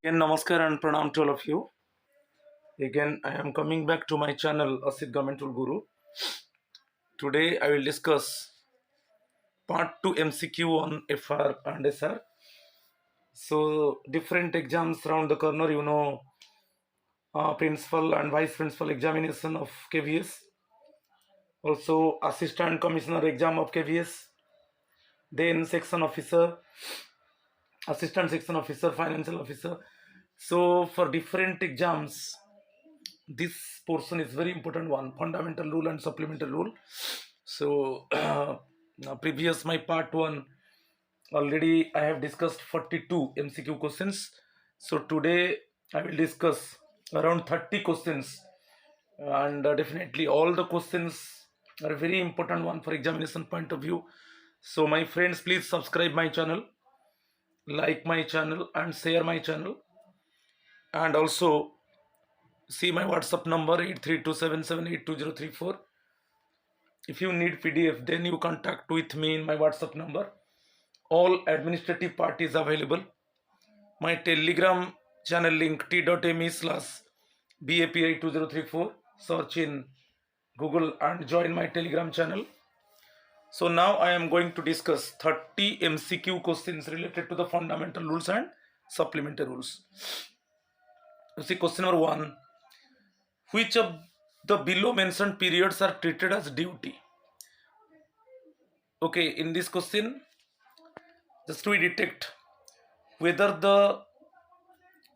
Again, namaskar and pranam to all of you. Again, I am coming back to my channel, Asit Governmental Guru. Today, I will discuss part 2 MCQ on FR and SR. So, different exams around the corner, principal and vice principal examination of KVS, also assistant commissioner exam of KVS, then section officer, assistant section officer, financial officer. So, for different exams, this portion is very important one, fundamental rule and supplemental rule. So previous my part 1 already I have discussed 42 MCQ questions. So today I will discuss around 30 questions, and definitely all the questions are very important one for examination point of view. So my friends, please subscribe my channel, like my channel and share my channel, and also see my WhatsApp number 8327782034. If you need PDF, then you contact with me in my WhatsApp number. All administrative part is available. My Telegram channel link t.me/BAPI2034. Search in Google and join my Telegram channel. So now I am going to discuss 30 MCQ questions related to the fundamental rules and supplementary rules. You see, question number 1. Which of the below mentioned periods are treated as duty? Okay, in this question, just we detect whether the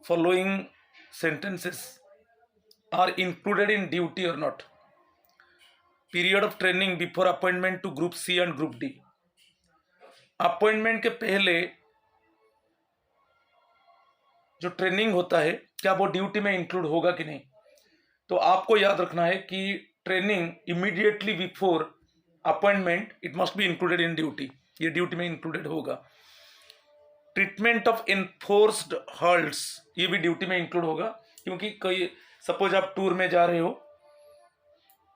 following sentences are included in duty or not. Period of training before appointment to group C and group D. Appointment के पहले जो training होता है, क्या वो duty में include होगा कि नहीं? तो आपको याद रखना है कि training immediately before appointment it must be included in duty, ये ड्यूटी में इंक्लूडेड होगा. ट्रीटमेंट ऑफ एनफोर्स्ड हॉल्ट्स, ये भी ड्यूटी में इंक्लूड होगा, क्योंकि कोई सपोज आप टूर में जा रहे हो,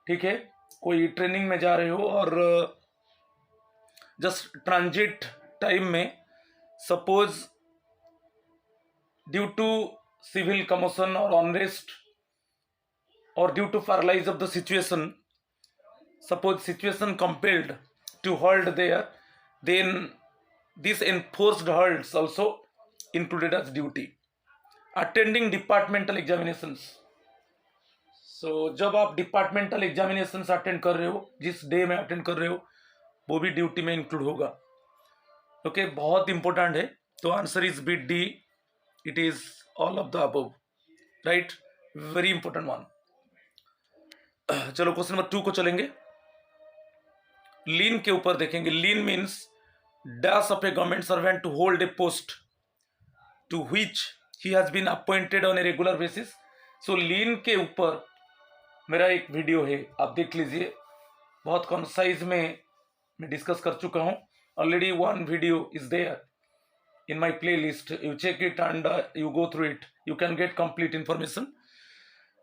ठीक है, कोई ट्रेनिंग में जा रहे हो और जस्ट ट्रांजिट टाइम में suppose due to civil commotion और unrest or due to paralysis of the situation, suppose situation compelled to halt there, then this enforced halts also included as duty. Attending departmental examinations, so जब आप departmental examinations attend कर रहे हो, जिस day में attend कर रहे हो, वो भी ड्यूटी में इंक्लूड होगा. ओके, बहुत इंपॉर्टेंट है. तो answer is B D, it is all of the above, right, very important one. चलो क्वेश्चन नंबर 2 को चलेंगे. लीन के ऊपर देखेंगे. Lien means dash of a government servant to hold a post to which he has been appointed on a regular basis. So lien के ऊपर मेरा एक वीडियो है, आप देख लीजिए. बहुत कंसाइज में मैं डिस्कस कर चुका हूं already. One video is there in my playlist, you check it and you go through it, you can get complete information.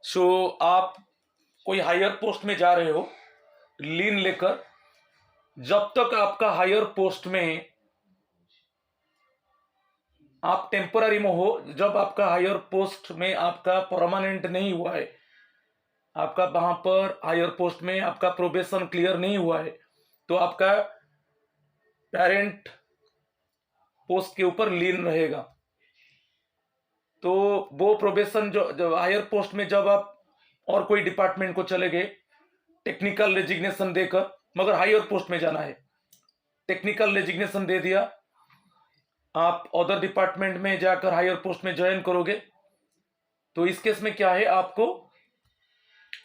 So आप कोई हायर पोस्ट में जा रहे हो लीन लेकर, जब तक आपका हायर पोस्ट में आप टेम्पररी में हो, जब आपका हायर पोस्ट में आपका परमानेंट नहीं हुआ है, आपका वहां पर हायर पोस्ट में आपका प्रोबेशन क्लियर नहीं हुआ है, तो आपका पेरेंट पोस्ट के ऊपर लीन रहेगा. तो वो प्रोबेशन जो हायर पोस्ट में जब आप और कोई डिपार्टमेंट को चले गए टेक्निकल रेजिग्नेशन देकर, मगर हायर पोस्ट में जाना है, टेक्निकल रेजिग्नेशन दे दिया, आप अदर डिपार्टमेंट में जाकर हायर पोस्ट में ज्वाइन करोगे, तो इस केस में क्या है, आपको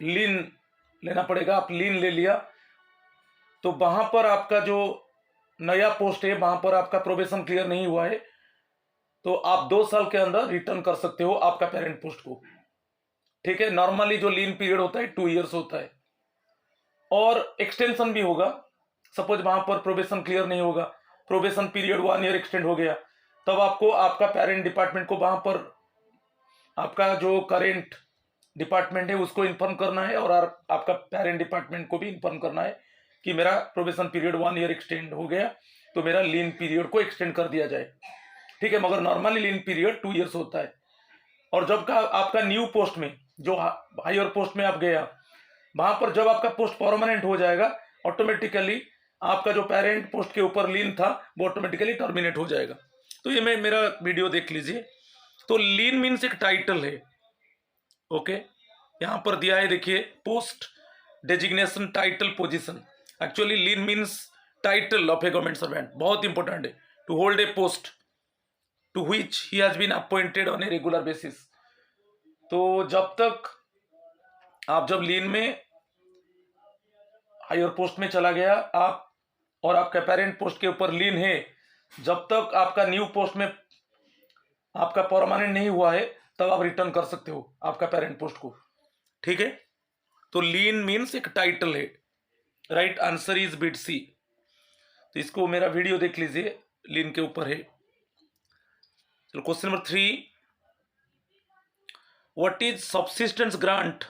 लीन लेना पड़ेगा. आप लीन ले लिया तो वहां पर आपका जो नया पोस्ट है, वहां पर आपका प्रोबेशन क्लियर नहीं हुआ है, तो आप 2 साल के अंदर रिटर्न कर सकते हो आपका पेरेंट पोस्ट को. ठीक है, नॉर्मली जो लीन पीरियड होता है 2 इयर्स होता है, और एक्सटेंशन भी होगा. सपोज वहां पर प्रोबेशन क्लियर नहीं होगा, प्रोबेशन पीरियड 1 ईयर एक्सटेंड हो गया, तब आपको आपका पेरेंट डिपार्टमेंट को, वहां पर आपका जो करेंट डिपार्टमेंट है उसको इन्फॉर्म करना है, और आपका पेरेंट डिपार्टमेंट को भी इन्फॉर्म करना है कि मेरा प्रोबेशन पीरियड 1 ईयर एक्सटेंड हो गया, तो मेरा लीन पीरियड को एक्सटेंड कर दिया जाए. ठीक है, मगर नॉर्मली लीन पीरियड 2 इयर्स होता है. और जब का आपका न्यू पोस्ट में, जो हायर पोस्ट में आप गया, वहां पर जब आपका पोस्ट परमानेंट हो जाएगा, ऑटोमेटिकली आपका जो पेरेंट पोस्ट के ऊपर लीन था वो ऑटोमेटिकली टर्मिनेट हो जाएगा। तो ये मेरा वीडियो देख लीजिए। तो लीन मीन्स एक टाइटल है। ओके, यहां पर दिया है, देखिए, post designation title position. Actually lien means title of a government servant, बहुत इंपॉर्टेंट है। To hold a post to which he has been appointed on a regular basis. तो जब तक आप जब लीन में हायर पोस्ट में चला गया आप, और आपका पेरेंट पोस्ट के ऊपर लीन है, जब तक आपका न्यू पोस्ट में आपका परमानेंट नहीं हुआ है, तब आप रिटर्न कर सकते हो आपका पेरेंट पोस्ट को। ठीक है, तो लीन मीन्स एक टाइटल है। राइट आंसर इज बिट सी। तो इसको मेरा वीडियो देख लीजिए, लीन के ऊपर है। चलो question number 3, what is subsistence grant?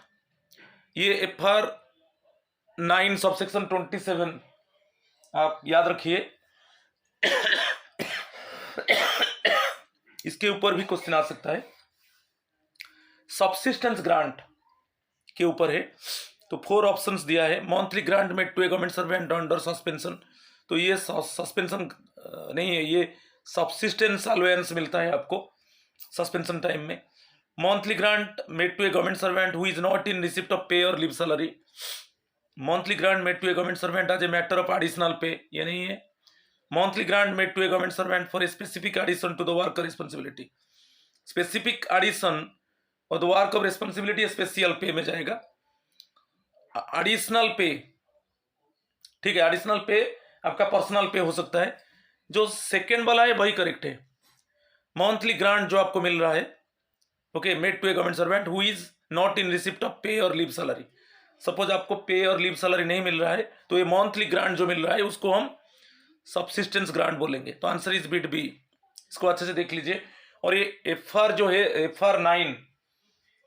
ये FR9 सबसेक्शन 27 आप याद रखिए। इसके ऊपर भी क्वेश्चन आ सकता है, सब्सिस्टेंस ग्रांट के ऊपर है। तो 4 ऑप्शंस दिया है। Monthly grant made to a government servant under suspension, तो ये सस्पेंशन नहीं है, ये सब्सिस्टेंस अलाउंस मिलता है आपको सस्पेंशन टाइम में। Monthly grant made to a government servant who is not in receipt of pay और leave salary. Monthly grant made to a government servant as a matter of additional pay, ये नहीं है। Monthly grant made to a government servant for a specific addition to the work responsibility. Specific addition और the work of responsibility special pay में जाएगा। Additional पे, ठीक है, additional पे आपका पर्सनल पे हो सकता है। जो सेकेंड वाला है वही करेक्ट है। मंथली ग्रांट जो आपको मिल रहा है, okay, made to a government servant who is not in receipt of pay और लीव सैलरी। सपोज आपको पे और लीव सैलरी नहीं मिल रहा है, तो ये मंथली ग्रांट जो मिल रहा है उसको हम सब्सिस्टेंस ग्रांट बोलेंगे। तो आंसर इज बिट बी। इसको अच्छे से देख लीजिए। और ये FR जो है, FR9,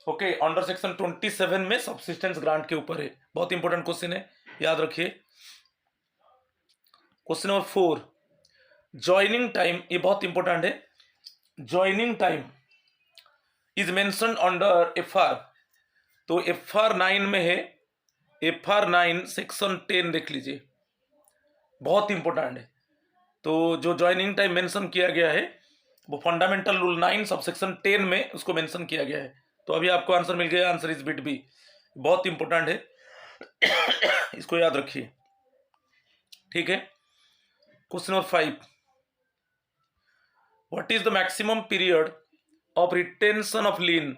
ओके, अंडर सेक्शन 27 में सब्सिस्टेंस ग्रांट के ऊपर है। बहुत इंपॉर्टेंट क्वेश्चन है, याद रखिए। क्वेश्चन नंबर 4, ज्वाइनिंग टाइम, ये बहुत इंपॉर्टेंट है। Joining time is mentioned under FR, तो FR9 में है। FR9 सेक्शन 10 देख लीजिए, बहुत इंपॉर्टेंट है। तो जो ज्वाइनिंग टाइम मेंशन किया गया है वो फंडामेंटल रूल 9 सबसेक्शन 10 में उसको मेंशन किया गया है। तो अभी आपको आंसर मिल गया, आंसर इज बिट बी। बहुत इंपॉर्टेंट है, इसको याद रखिए। ठीक है, question number 5, what is the maximum period of retention of lien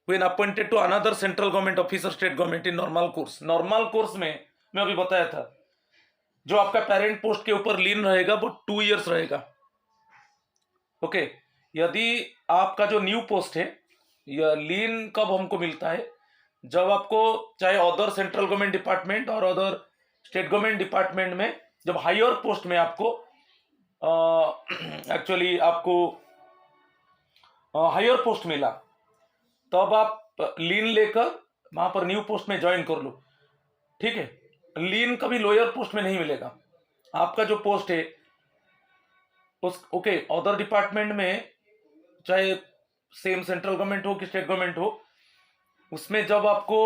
when appointed to another central government office or state government in normal course? Normal course में मैं अभी बताया था, जो आपका पेरेंट पोस्ट के ऊपर लीन रहेगा वो 2 इयर्स रहेगा। ओके, यदि आपका जो न्यू पोस्ट है, यह लीन कब हमको मिलता है? जब आपको चाहे अदर सेंट्रल गवर्नमेंट डिपार्टमेंट और अदर स्टेट गवर्नमेंट डिपार्टमेंट में जब हायर पोस्ट में आपको एक्चुअली आपको हायर पोस्ट मिला, तब आप लीन लेकर वहां पर न्यू पोस्ट में ज्वाइन कर लो। ठीक है, लीन कभी लोअर पोस्ट में नहीं मिलेगा। आपका जो पोस्ट है उस, ओके, अदर डिपार्टमेंट में, चाहे सेम सेंट्रल गवर्नमेंट हो कि स्टेट गवर्नमेंट हो, उसमें जब आपको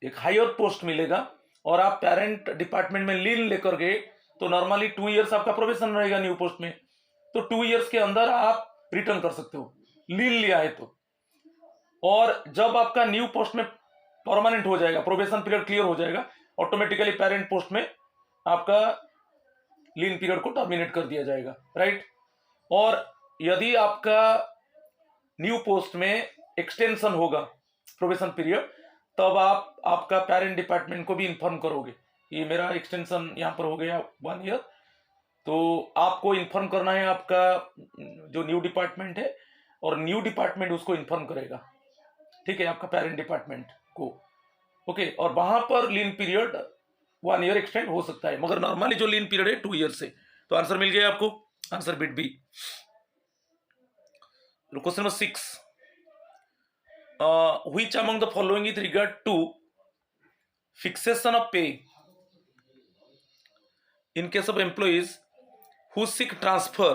एक हायर पोस्ट मिलेगा और आप पेरेंट डिपार्टमेंट में लीन लेकर गए, तो नॉर्मली 2 इयर्स आपका प्रोबेशन रहेगा न्यू पोस्ट में। तो 2 इयर्स के अंदर आप रिटर्न कर सकते हो, लीन लिया है तो। और जब आपका न्यू पोस्ट में परमानेंट हो जाएगा, प्रोबेशन पीरियड क्लियर हो जाएगा, ऑटोमेटिकली पेरेंट पोस्ट में आपका लीन पीरियड को टर्मिनेट कर दिया जाएगा। राइट, और यदि आपका न्यू पोस्ट में एक्सटेंशन होगा प्रोबेशन पीरियड, तब आप आपका पेरेंट डिपार्टमेंट को भी इन्फॉर्म करोगे, ये मेरा एक्सटेंशन यहाँ पर हो गया 1 ईयर, तो आपको इन्फॉर्म करना है आपका जो न्यू डिपार्टमेंट है, और न्यू डिपार्टमेंट उसको इन्फॉर्म करेगा। ठीक है, आपका पेरेंट डिपार्टमेंट को। ओके, और वहां पर लीन पीरियड 1 ईयर एक्सटेंड हो सकता है, मगर नॉर्मली जो लीन पीरियड है 2 ईयर से। तो आंसर मिल गया आपको, answer bit B. Question number 6, which among the following with regard to fixation of pay in case of employees who seek transfer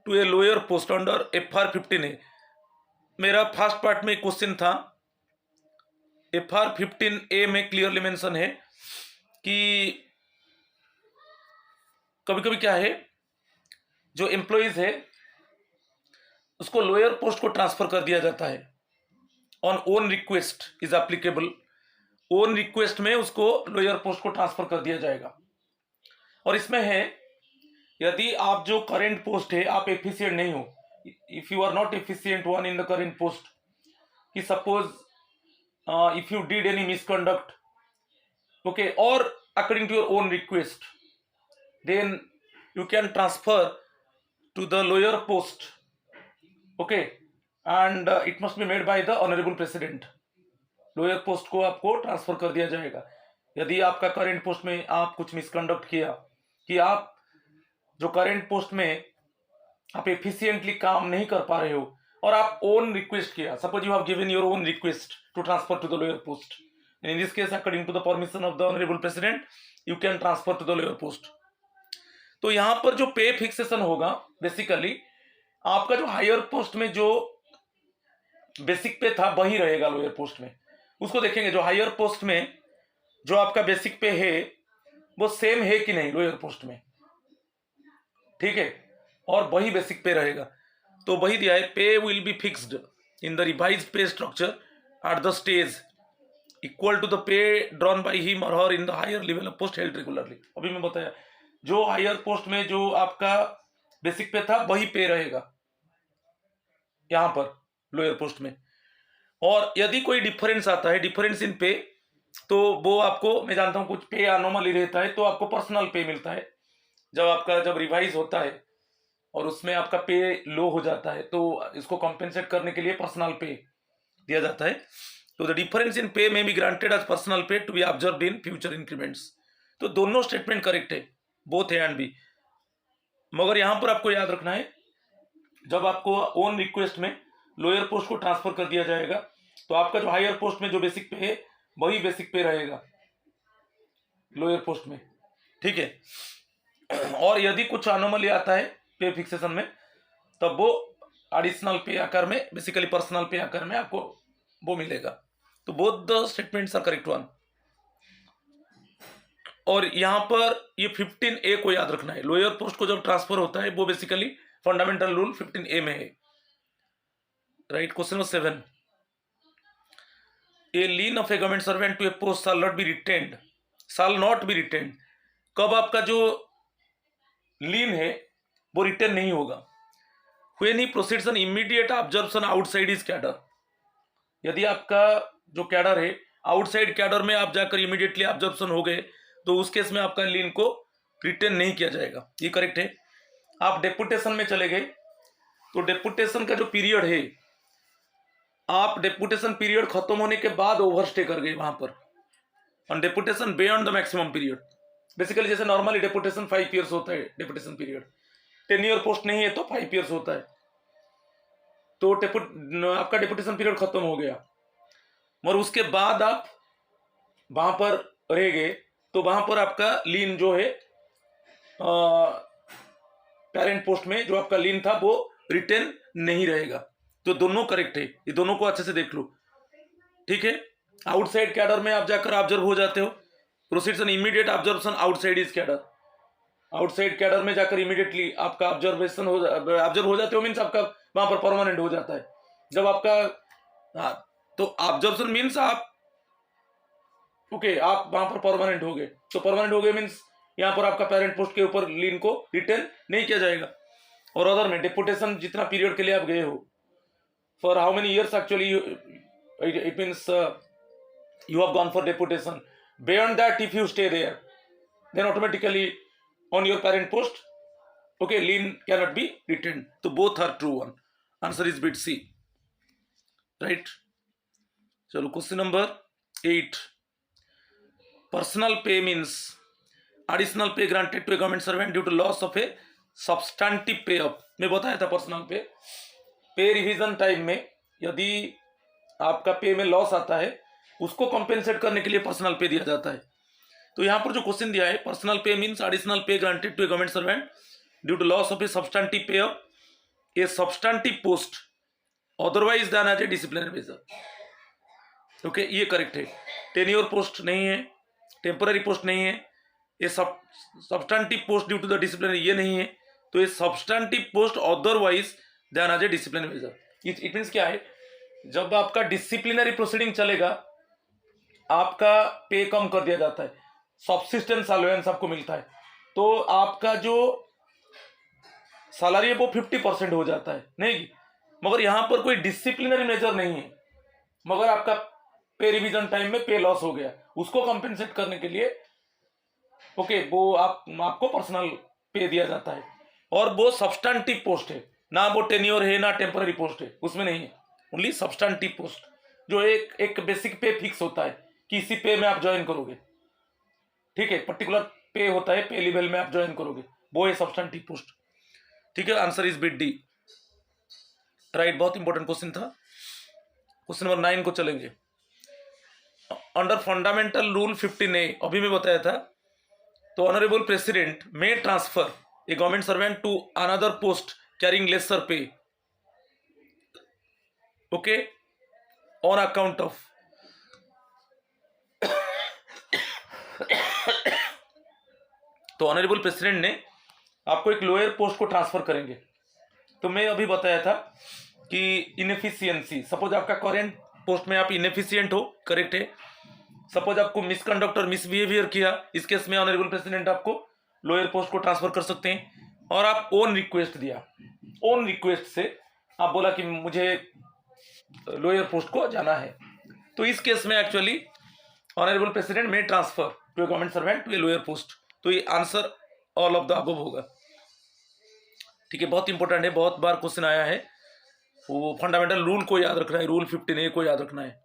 to a lower post under FR 15A। मेरा first part में question था, FR 15A में clearly mention है कि कभी कभी क्या है, जो एम्प्लॉइज है उसको लोअर पोस्ट को ट्रांसफर कर दिया जाता है on own request is applicable. Own request में उसको लोअर पोस्ट को ट्रांसफर कर दिया जाएगा। और इसमें है, यदि आप जो करेंट पोस्ट है आप एफिशिएंट नहीं हो, if you are not efficient one in the current post, कि suppose if you did any misconduct, okay, or according to your own request, then you can transfer to the lower post, okay, and it must be made by the honourable president. Lower post को आपको transfer कर दिया जाएगा यदि आपका current post में आप कुछ मिसकंडक्ट किया, कि आप जो करेंट पोस्ट में आप एफिशिएंटली काम नहीं कर पा रहे हो और आप ओन रिक्वेस्ट किया, suppose you have given your own request to transfer to the lower post, in this case according to the permission of the honourable president you can transfer to the lower post. तो यहां पर जो पे fixation होगा, basically आपका जो higher post में जो बेसिक पे था वही रहेगा लोअर पोस्ट में। उसको देखेंगे जो हायर पोस्ट में जो आपका बेसिक पे है वो सेम है कि नहीं लोअर पोस्ट में, ठीक है, और वही बेसिक पे रहेगा। तो वही दिया है, pay will be fixed in the revised pay structure at the stage equal to the pay drawn by him or her in the higher level of post held regularly. अभी मैं बताया, जो हायर पोस्ट में जो आपका basic पे था वही पे रहेगा यहां पर लोअर पोस्ट में। और यदि कोई डिफरेंस आता है, डिफरेंस इन पे, तो वो आपको, मैं जानता हूं कुछ पे अनोमली रहता है तो आपको पर्सनल पे मिलता है। जब रिवाइज होता है और उसमें आपका पे लो हो जाता है तो इसको कॉम्पेंसेट करने के लिए पर्सनल पे दिया जाता है। तो द डिफरेंस इन पे में be granted as personal pay to be observed in future increments. तो दोनों स्टेटमेंट करेक्ट है, बोथ ए एंड बी। मगर यहां पर आपको याद रखना है, जब आपको ओन रिक्वेस्ट में लोअर पोस्ट को ट्रांसफर कर दिया जाएगा तो आपका जो हायर पोस्ट में जो बेसिक पे है वही बेसिक पे रहेगा लोअर पोस्ट में, ठीक है। और यदि कुछ अनोमली आता है पे फिक्सेशन में, तब वो एडिशनल पे आकार में, बेसिकली पर्सनल पे आकार में आपको वो मिलेगा। तो both the statements are correct one. और यहां पर ये 15A को याद रखना है, लोअर पोस्ट को जब ट्रांसफर होता है वो बेसिकली फंडामेंटल रूल 15A में है, right. Question number 7, a lien of a government servant to a post shall not be retained. कब आपका जो लीन है वो रिटेन नहीं होगा? When he proceeds an immediate observation outside his cadre. यदि आपका जो कैडर है, आउटसाइड कैडर में आप जाकर इमीडिएटली ऑब्जर्वेशन हो गए तो उस केस में आपका लीन को रिटेन नहीं किया जाएगा, ये करेक्ट है। आप डेपुटेशन में चले गए तो डेपुटेशन का जो पीरियड है, आप डेपुटेशन पीरियड खत्म होने के बाद ओवरस्टे कर गए वहां पर, on deputation beyond the maximum period. Basically जैसे नॉर्मली डेपुटेशन 5 ईयर्स होता है, डेपुटेशन पीरियड 10 ईयर पोस्ट नहीं है तो 5 ईयर्स होता है। तो आपका डेपुटेशन पीरियड खत्म हो गया और उसके बाद आप वहां पर रह गए तो वहां पर आपका लीन जो है पेरेंट पोस्ट में जो आपका लीन था वो रिटेन नहीं रहेगा। तो दोनों करेक्ट है, ये दोनों को अच्छे से देख लो, ठीक है। आउटसाइड कैडर में आप जाकर ऑब्जर्व हो जाते हो, proceeds an immediate observation outside is cadre. Outside cadre में जाकर इमीडिएटली आपका ऑब्जर्व हो जाते हो, मीन्स आपका वहां पर परमानेंट हो जाता है। जब आपका तो ऑब्जर्वेशन मीन्स आप ओके आप वहां पर परमानेंट हो गए, तो परमानेंट हो गए मीन्स यहाँ पर आपका पेरेंट पोस्ट के ऊपर लीन को रिटेन नहीं किया जाएगा। और अदर में डेपुटेशन जितना पीरियड के लिए आप गए हो, for how many years actually, it means you have gone for deputation, beyond that if you stay there then automatically on your parent post, okay, lien cannot be retained. So both are true one. Answer is bit C, right? चलो question number 8, personal pay means additional pay granted to a government servant due to loss of a substantive pay up. मैं बताया था personal पे revision time में यदि आपका पे में लॉस आता है उसको कॉम्पेंसेट करने के लिए पर्सनल पे दिया जाता है। तो यहां पर जो क्वेश्चन दिया है, personal pay means additional pay granted to a government servant due to loss of a substantive pay up a substantive post otherwise than as a disciplinary measure. Okay, ये करेक्ट है। टेन्योर पोस्ट नहीं है, temporary post नहीं है, ये substantive post due to the disciplinary ये नहीं है, तो ये substantive post otherwise than as a disciplinary measure. It means क्या है, जब आपका डिसिप्लिनरी प्रोसीडिंग चलेगा आपका पे कम कर दिया जाता है, सब्सिस्टेंस अलाउंस आपको मिलता है, तो आपका जो सैलरी है वो 50% हो जाता है नहीं। मगर यहां पर कोई डिसिप्लिनरी मेजर नहीं है, मगर आपका पे रिवीजन टाइम में पे लॉस हो गया, उसको कंपेंसेट करने के लिए ओके वो आपको पर्सनल पे दिया जाता है। और वो सब्सटेंटिव पोस्ट है, ना वो टेन्योर है ना टेम्पररी पोस्ट है, उसमें नहीं है, ओनली सब्सटेंटिव पोस्ट, जो एक बेसिक पे फिक्स होता है कि इसी पे में आप ज्वाइन करोगे, ठीक है, पर्टिकुलर पे होता है, पे लेवल में आप ज्वाइन करोगे, वो है सब्सटेंटिव पोस्ट। ठीक है, answer is bit D, right. बहुत इंपॉर्टेंट क्वेश्चन था। क्वेश्चन नंबर 9 को चलेंगे। अंडर फंडामेंटल रूल 15A अभी मैं बताया था, तो honourable president may transfer a government servant to another post carrying lesser pay, okay, on account of तो ऑनरेबल प्रेसिडेंट ने आपको एक लोअर पोस्ट को ट्रांसफर करेंगे। तो मैं अभी बताया था कि इनएफिशिएंसी, सपोज आपका करेंट पोस्ट में आप इनएफिशिएंट हो, करेक्ट है, सपोज आपको मिसकंडक्ट और मिसबिहेवियर किया, इस केस में ऑनरेबल प्रेसिडेंट आपको लोअर पोस्ट को ट्रांसफर कर सकते हैं। और आप ओन रिक्वेस्ट दिया, ओन रिक्वेस्ट से आप बोला कि मुझे लोअर पोस्ट को जाना है, तो इस केस में actually honourable president may transfer to a government servant to a lower post. तो ये answer all of the above होगा। ठीक है, बहुत इंपॉर्टेंट है, बहुत बार क्वेश्चन आया है, वो फंडामेंटल रूल को याद रखना है, रूल 15A को याद रखना है।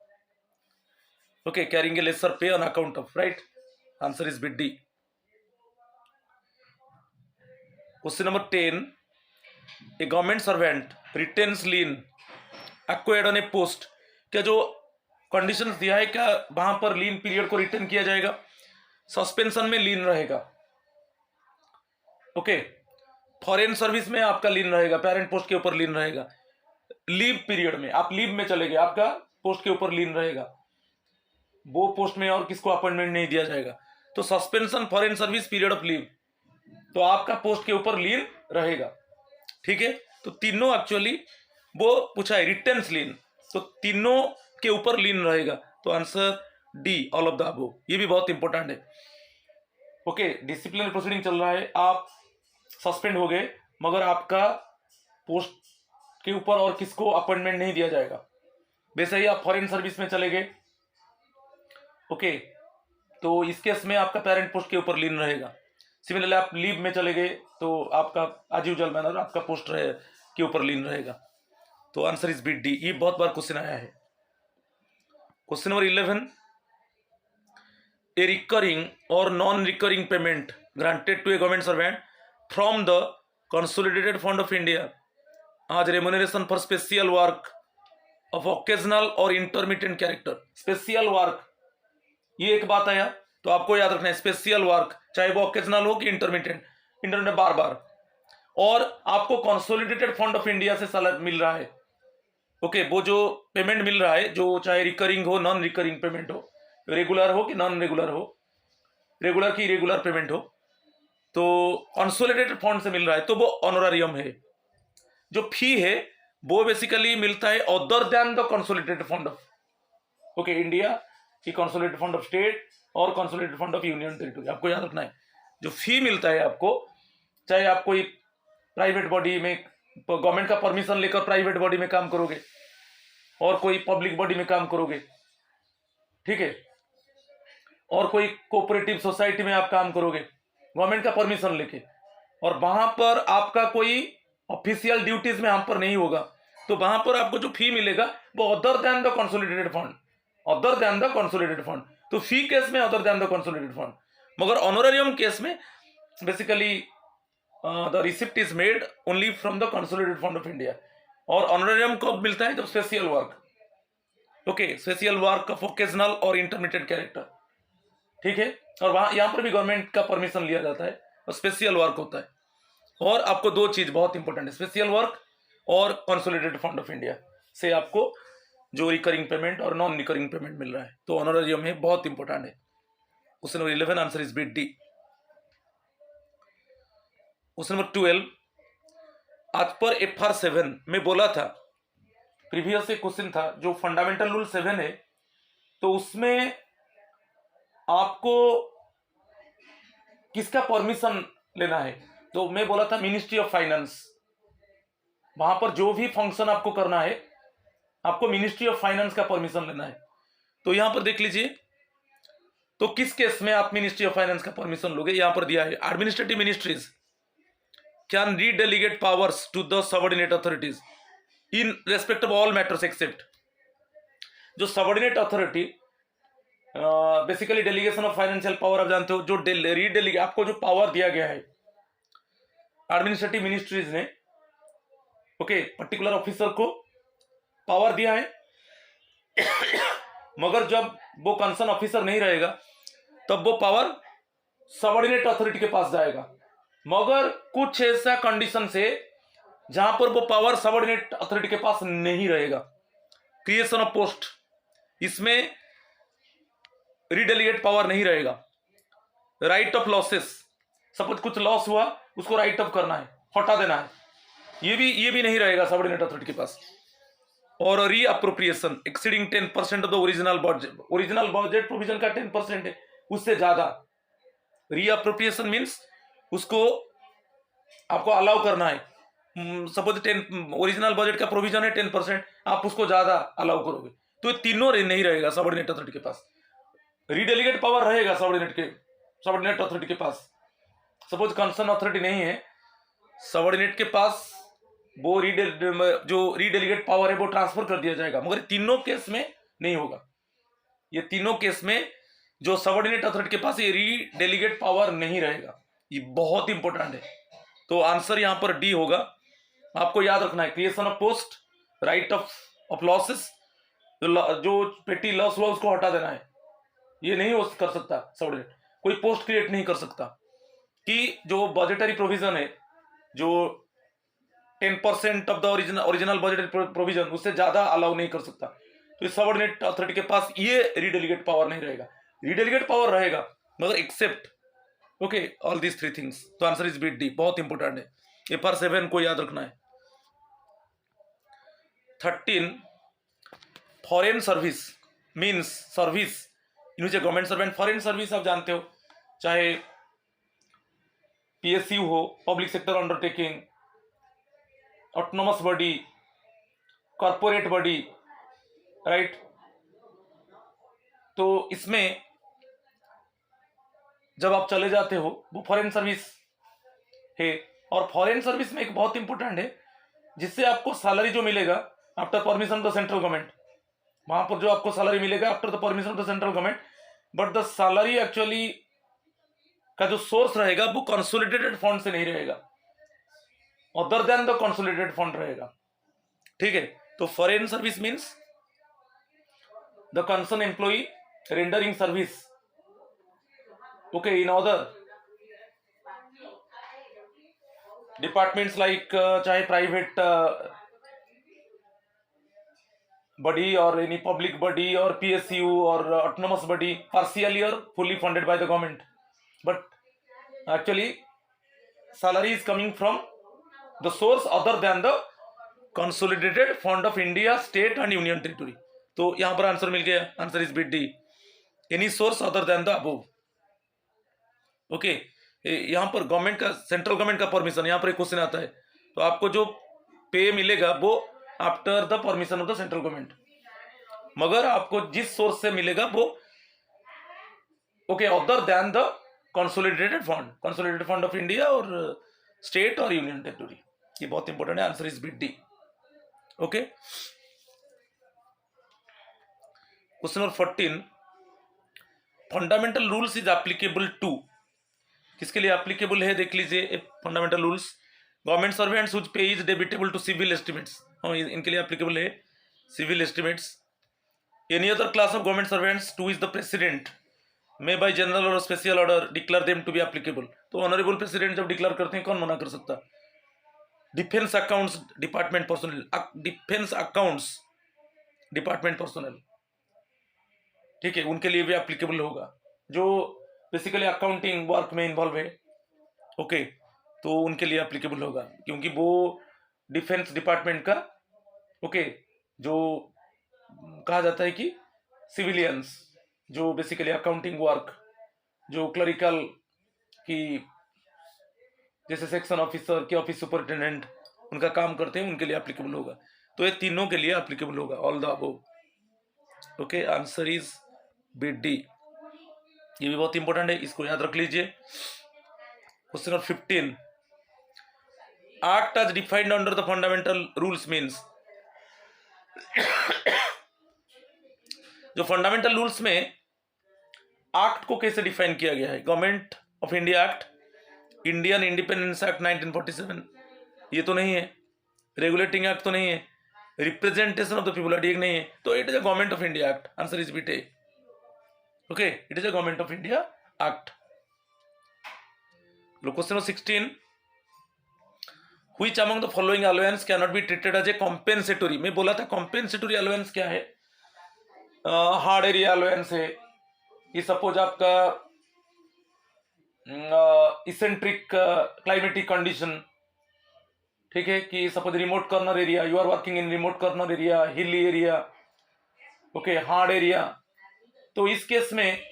ओके, कैरिंग ए लेसर पे on account of, right, answer is bit D. Question number 10, A government servant retains lean acquired on A post, क्या जो कंडीशंस दिया है क्या वहां पर लीन पीरियड को रिटेन किया जाएगा? सस्पेंशन में लीन रहेगा, ओके, फॉरेन सर्विस में आपका लीन रहेगा, पेरेंट पोस्ट के ऊपर लीन रहेगा, लीव पीरियड में आप लीव में चले गए, आपका पोस्ट के ऊपर लीन रहेगा, वो पोस्ट में और किसको अपॉइंटमेंट नहीं दिया जाएगा। तो suspension, foreign service, period of leave, तो आपका पोस्ट के ऊपर लीन रहेगा। ठीक है, तो तीनों एक्चुअली वो पूछा है रिटेंस लीन, तो तीनों के ऊपर लीन रहेगा, तो answer D, all of the above. ये भी बहुत इंपॉर्टेंट है। ओके, डिसिप्लिनरी प्रोसीडिंग चल रहा है, आप सस्पेंड हो गए मगर आपका पोस्ट के ऊपर और किसको अपॉइंटमेंट नहीं दिया जाएगा। वैसे ही आप फॉरेन सर्विस में चले गए, ओके, तो इस केस में आपका पेरेंट पोस्ट के ऊपर लीन रहेगा। सिमिलरली आप लीव में चले गए तो आपका एज यूजुअल मैनर आपका पोस्ट के ऊपर लीन रहेगा। तो आंसर इज बिट डी। ये बहुत बार क्वेश्चन आया है। Question number 11, a recurring or non recurring payment granted to a government servant from the consolidated fund of India as remuneration for special work of occasional or intermittent character. Special work, ये एक बात आया तो आपको याद रखना है, special work चाहे वो ओकेजनल हो कि इंटरमिटेंट बार बार, और आपको कंसोलिडेटेड फंड ऑफ इंडिया से सैलरी मिल रहा है, ओके, वो जो पेमेंट मिल रहा है, जो चाहे रिकरिंग हो, नॉन रिकरिंग पेमेंट हो, रेगुलर हो कि नॉन रेगुलर हो, रेगुलर की इरेगुलर पेमेंट हो, तो कंसोलिडेटेड फंड से मिल रहा है, तो वो ऑनोरारियम है। जो फी है वो बेसिकली मिलता है other than the consolidated fund of, okay, India की कंसोलिडेटेड फंड ऑफ स्टेट और consolidated fund of union territory. आपको याद रखना है, जो फी मिलता है आपको, चाहे आप कोई प्राइवेट बॉडी में गवर्नमेंट का परमिशन लेकर प्राइवेट बॉडी में काम करोगे और कोई पब्लिक बॉडी में काम करोगे, ठीक है, और कोई कोऑपरेटिव सोसाइटी में आप काम करोगे गवर्नमेंट का परमिशन लेके, और वहां पर आपका कोई ऑफिशियल ड्यूटीज में हम पर नहीं होगा, तो वहां पर आपको जो फी मिलेगा वो other than the consolidated fund, other than the consolidated fund. तो फी केस में other than the consolidated fund, मगर ऑनोरेरियम केस में basically the receipt is made only from the consolidated fund of India. और ऑनोरेरियम कब मिलता है? जब special work, okay, special work of occasional और इंटरमीडिएट कैरेक्टर, ठीक है, और वहां यहां पर भी गवर्नमेंट का परमिशन लिया जाता है और स्पेशल वर्क होता है। और आपको दो चीज बहुत इंपॉर्टेंट है, स्पेशल वर्क और कंसोलिडेटेड फंड ऑफ इंडिया से आपको जो रिकरिंग पेमेंट और नॉन रिकरिंग पेमेंट मिल रहा है। तो ऑनरेरियम है, बहुत इंपॉर्टेंट है। Question number 11 answer is bit D. Question number 12, आज पर FR7 में बोला था, प्रीवियस एक क्वेश्चन था जो फंडामेंटल रूल 7 है, तो उसमें आपको किसका परमिशन लेना है? तो मैं बोला था मिनिस्ट्री ऑफ फाइनेंस। वहां पर जो भी फंक्शन आपको करना है आपको मिनिस्ट्री ऑफ फाइनेंस का परमिशन लेना है। तो यहां पर देख लीजिए, तो किस केस में आप मिनिस्ट्री ऑफ फाइनेंस का परमिशन लोगे? यहां पर दिया है, administrative ministries can redelegate powers to the subordinate authorities in respect of all matters except. जो subordinate authority basically delegation of financial power, आप जानते हो, जो रीडेलीगेट आपको जो पावर दिया गया है एडमिनिस्ट्रेटिव मिनिस्ट्रीज ने, ओके, पर्टिकुलर ऑफिसर को पावर दिया है, मगर जब वो कंसर्न ऑफिसर नहीं रहेगा तब वो पावर सबऑर्डिनेट अथॉरिटी के पास जाएगा। मगर कुछ ऐसा कंडीशन से जहां पर वो पावर सबऑर्डिनेट अथॉरिटी के पास नहीं रहेगा, क्रिएशन ऑफ पोस्ट, इसमें रीडेलीगेट पावर नहीं रहेगा। राइट ऑफ लॉसेस, सपोज कुछ लॉस हुआ उसको राइट ऑफ करना है, हटा देना है, ये भी नहीं रहेगा सबऑर्डिनेट अथॉरिटी के पास। और reappropriation exceeding 10% of the original budget provision का 10% है, उससे ज्यादा रीअप्रोप्रिएशन मींस उसको आपको अलाउ करना है। सपोज 10 ओरिजिनल बजट का प्रोविजन है 10%, आप उसको ज्यादा अलाउ करोगे, तो ये तीनों नहीं रहेगा सबऑर्डिनेट अथॉरिटी के पास। रीडेलीगेट पावर रहेगा सबऑर्डिनेट अथॉरिटी के पास। सपोज कंसर्न अथॉरिटी नहीं है, सबऑर्डिनेट के पास वो जो रीडेलीगेट पावर है वो ट्रांसफर कर दिया जाएगा, मगर तीनों केस में नहीं होगा। ये तीनों केस में जो सबऑर्डिनेट अथॉरिटी के पास ये रीडेलीगेट पावर नहीं रहेगा। ये बहुत इंपॉर्टेंट है। तो आंसर यहां पर डी होगा। आपको याद रखना है, creation of post, right of losses, जो पेटी लॉस हुआ उसको हटा देना है, ये नहीं हो कर सकता सबऑर्डिनेट। कोई पोस्ट क्रिएट नहीं कर सकता कि जो बजटरी प्रोविजन है, जो 10% of the original budgetary provision, उससे ज्यादा अलाउ नहीं कर सकता। तो इस सबऑर्डिनेट अथॉरिटी के पास ये रीडेलीगेट पावर नहीं रहेगा। रीडेलीगेट पावर रहेगा मगर except, okay, all these 3 things. तो आंसर इज बिट डी, बहुत इंपॉर्टेंट है, FR7 को याद रखना है। 13, foreign service means service in which a government servant, foreign service आप जानते हो, चाहे PSU हो, public sector undertaking, autonomous body, corporate body, right. तो इसमें जब आप चले जाते हो वो फॉरेन सर्विस है। और फॉरेन सर्विस में एक बहुत इंपॉर्टेंट है, जिससे आपको सैलरी जो मिलेगा after permission of the central government, वहां पर जो आपको सैलरी मिलेगा after the permission of the central government, but the salary actually का जो सोर्स रहेगा वो कंसोलिडेटेड फंड से नहीं रहेगा, other than the consolidated fund रहेगा, ठीक है। तो foreign service means the concern employee rendering service, okay, in other departments like चाहे प्राइवेट बॉडी और एनी पब्लिक बॉडी और PSU और ऑटोनोमस बॉडी, पार्शियली और fully funded by the government, but actually salary is coming from the source other than the consolidated fund of India, state and union territory। तो यहां पर answer मिल गया, answer is bit D, any source other than the above, okay. यहां पर government का, central government का permission, यहां पर एक क्वेश्चन आता है, तो आपको जो पे मिलेगा वो after the permission of the central government, मगर आपको जिस सोर्स से मिलेगा वो, okay, other than the consolidated fund of India और स्टेट और यूनियन टेरिटरी। ये बहुत इंपॉर्टेंट है, answer is bit D, okay. Question number 14, fundamental rules is applicable to, किसके लिए एप्लीकेबल है देख लीजिए। Fundamental rules, government servants whose pay is debitable to civil estimates, इनके लिए एप्लीकेबल है civil estimates. Any other class of government servants to is the president may by general or special order declare them to be applicable. तो honourable president जब declare करते हैं कौन मना कर सकता? Defence accounts department personal, defence accounts department personal, ठीक है, उनके लिए भी एप्लीकेबल होगा, जो बेसिकली अकाउंटिंग वर्क में इन्वॉल्व है। ओके, तो उनके लिए एप्लीकेबल होगा, क्योंकि वो डिफेंस डिपार्टमेंट का, ओके, जो कहा जाता है कि सिविलियंस, जो बेसिकली अकाउंटिंग वर्क, जो क्लरिकल की, जैसे सेक्शन ऑफिसर के ऑफिस सुपरिटेंडेंट, उनका काम करते हैं, उनके लिए एप्लीकेबल होगा। तो ये तीनों के लिए एप्लीकेबल होगा, all the above. Okay, answer is B D. ये भी बहुत इंपॉर्टेंट है, इसको याद रख लीजिए। Question number 15, act as defined under the fundamental rules means, जो फंडामेंटल रूल्स में एक्ट को कैसे डिफाइन किया गया है? Government of India act, Indian independence act 1947, ये तो नहीं है। रेगुलेटिंग एक्ट तो नहीं है। Representation of the people act नहीं है। तो it is a government of India act, answer is B. Okay, it is a government of India act. Question number 16, which among the following allowance can not be treated as a compensatory? मैं बोला था compensatory allowance क्या है? Hard area allowance है, कि suppose आपका eccentric climatic condition, ठीक है, कि suppose remote corner area, you are working in remote corner area, hilly area, okay, hard area, तो इस केस में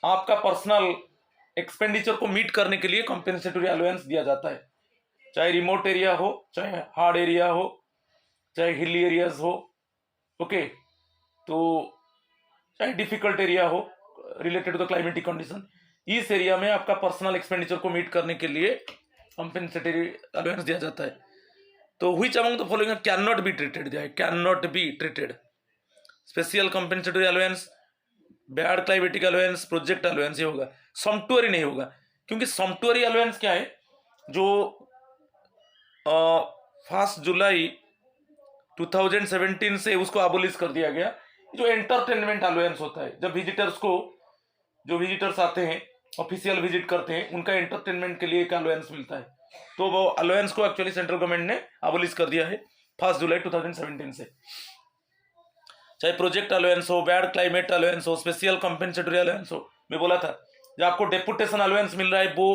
आपका पर्सनल एक्सपेंडिचर को मीट करने के लिए कॉम्पेंसेटरी अलाउंस दिया जाता है, चाहे रिमोट एरिया हो, चाहे हार्ड एरिया हो, चाहे हिली एरियाज हो, ओके, तो चाहे डिफिकल्ट एरिया हो related to the climatic condition, इस एरिया में आपका पर्सनल एक्सपेंडिचर को मीट करने के लिए कॉम्पेंसेटरी अलाउंस दिया जाता है। तो which among the following can not be treated दिया है, can not be treated, special compensatory allowance, bad climatic allowance, project allowance, ये होगा। सॉम्पटुअरी नहीं होगा, क्योंकि सॉम्पटुअरी अलाउंस क्या है, जो 1 जुलाई 2017 से उसको अबोलिश कर दिया गया। जो एंटरटेनमेंट अलाउंस होता है, जब विजिटर्स को, जो विजिटर्स आते हैं, ऑफिशियल विजिट करते हैं, उनका एंटरटेनमेंट के लिए एक अलाउंस मिलता है, तो वो अलाउंस को एक्चुअली सेंट्रल गवर्नमेंट ने अबोलिश कर दिया है 1 जुलाई 2017 से। चाहे प्रोजेक्ट अलाउंस हो, बैड क्लाइमेट अलाउंस हो, स्पेशल कॉम्पेंसेटरी अलाउंस हो, मैं बोला था जो आपको डेपुटेशन अलाउंस मिल रहा है वो,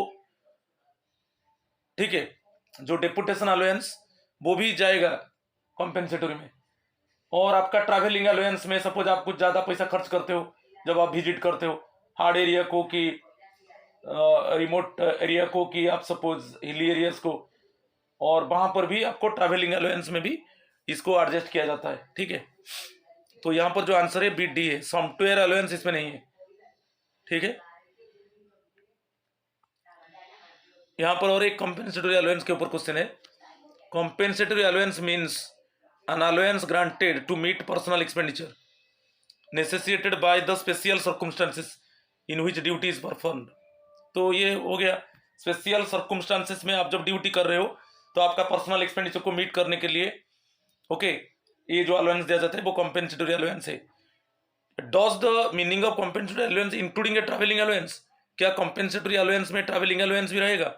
ठीक है, जो डेपुटेशन अलाउंस वो भी जाएगा कॉम्पेंसेटरी में। और आपका ट्रैवलिंग अलाउंस में सपोज आप कुछ ज्यादा पैसा खर्च करते हो जब आप विजिट करते हो हार्ड एरिया को, कि रिमोट एरिया को, कि आप सपोज हिली एरियाज को, और वहां पर भी आपको ट्रैवलिंग अलाउंस में भी इसको एडजस्ट किया जाता है, ठीक है। तो यहां पर जो आंसर है बी डी है, सॉफ्टवेयर अलाउंस इसमें नहीं है, ठीक है। यहां पर और एक कॉम्पेंसेटरी अलाउंस के ऊपर क्वेश्चन है। Compensatory allowance means an allowance granted to meet personal expenditure necessitated by the special circumstances in which duty is performed। तो ये हो गया, स्पेशल सर्कमस्टांसेस में आप जब ड्यूटी कर रहे हो तो आपका पर्सनल एक्सपेंडिचर को मीट करने के लिए, ओके, ये जो अलाउंस दिया जाता है वो कॉम्पेंसेटरी अलाउंस है। Does the meaning of compensatory allowance including a travelling allowance? क्या कॉम्पेंसेटरी अलाउंस में ट्रैवलिंग अलाउंस भी रहेगा?